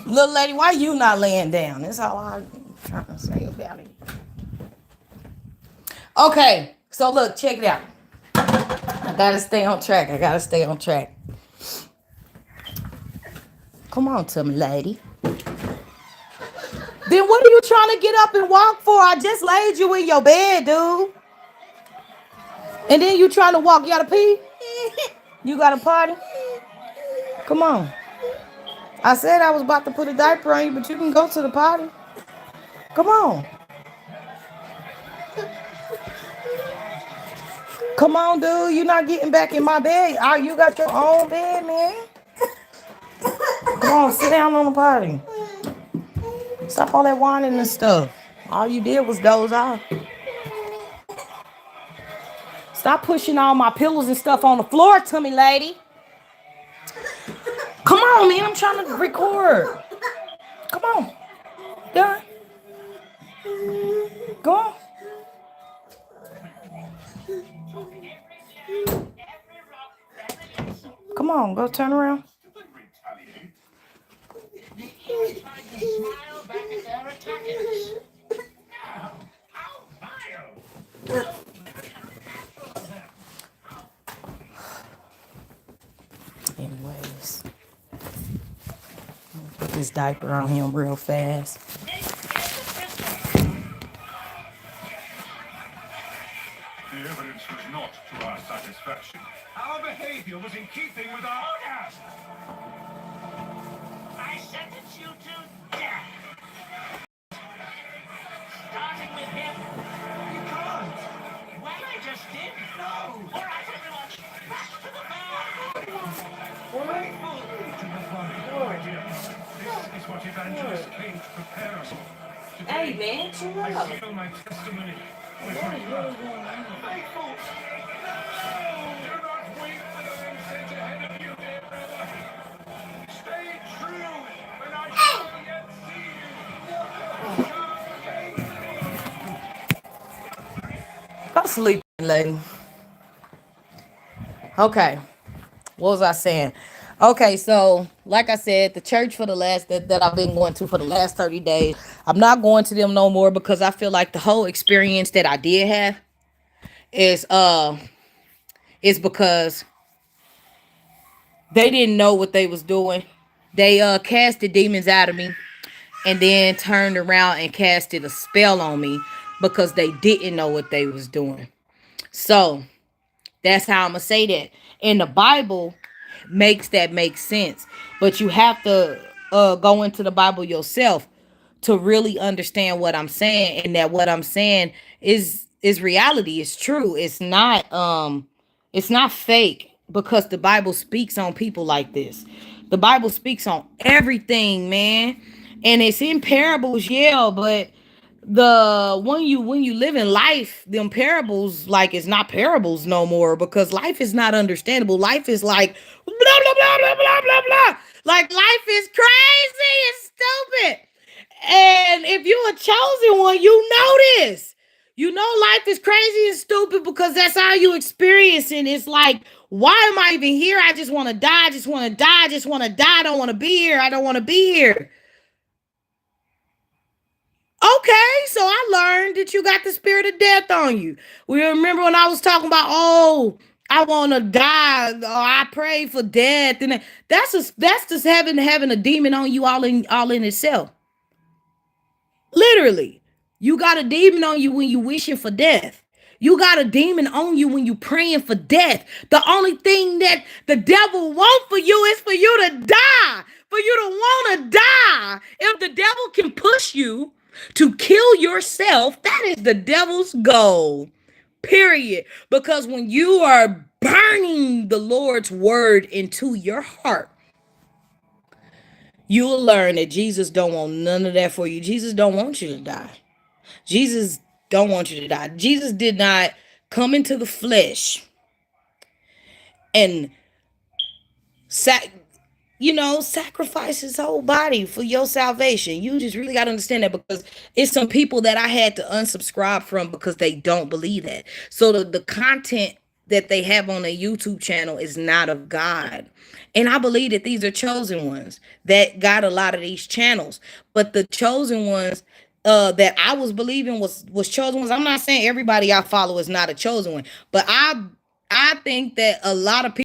Little lady, why you not laying down? That's all I'm trying to say about it. Okay, so look, check it out. I gotta stay on track. I gotta stay on track. Come on to me, lady. Then what are you trying to get up and walk for? I just laid you in your bed, dude. And then you trying to walk. You gotta pee? You got a party? Come on. I said I was about to put a diaper on you, but you can go to the potty. Come on. Come on, dude. You're not getting back in my bed. Oh, you got your own bed, man. Come on, sit down on the potty. Stop all that whining and stuff. All you did was doze off. Stop pushing all my pillows and stuff on the floor to me, lady. Come on, man. I'm trying to record. Come on. Done. Go on. Come on. Go turn around. Anyways, put this diaper on him real fast. The evidence was not to our satisfaction. Our behavior was in keeping with our order. I sentence you to death. Starting with him. You can't. Well, I just did. No. All right, everyone. Back to the bar. Faithful to the body, my dear. This is what Evangelist came to prepare us for. Hey, man, chill I out. seal my testimony with my blood. Faithful! No! Do not wait for the men sent ahead of you, dear brother. Stay true, and I shall yet see you. Go to sleep, lady. Okay. What was I saying? Okay, so like I said, the church for the last that I've been going to for the last 30 days, I'm not going to them no more because I feel like the whole experience that I did have is because they didn't know what they was doing. They casted demons out of me and then turned around and casted a spell on me because they didn't know what they was doing. So that's how I'm gonna say that. And the Bible makes that make sense. But you have to go into the Bible yourself to really understand what I'm saying, and that what I'm saying is reality. It's true. It's not fake, because the Bible speaks on people like this. The Bible speaks on everything, man. And it's in parables, yeah, but the when you live in life, them parables, like, it's not parables no more, because life is not understandable. Life is like blah blah blah blah blah blah blah. Like, life is crazy and stupid. And if you're a chosen one, you know this. You know life is crazy and stupid because that's how you experience it. It's like, why am I even here? I just want to die. I just want to die. I just want to die. I don't want to be here. I don't want to be here. Okay, so I learned that you got the spirit of death on you. We remember when I was talking about, oh, I want to die, or I pray for death, and that's just having a demon on you, all in itself. Literally, you got a demon on you when you wishing for death. You got a demon on you when you praying for death. The only thing that the devil want for you is for you to die, for you to want to die. If the devil can push you to kill yourself, that is the devil's goal. Period. Because when you are burning the Lord's word into your heart, you will learn that Jesus don't want none of that for you. Jesus don't want you to die. Jesus don't want you to die. Jesus did not come into the flesh and sac sacrifice his whole body for your salvation. You just really got to understand that, because it's some people that I had to unsubscribe from because they don't believe that. So the content that they have on their YouTube channel is not of God. And I believe that these are chosen ones that got a lot of these channels. But the chosen ones that I was believing was chosen ones. I'm not saying everybody I follow is not a chosen one, but I think that a lot of people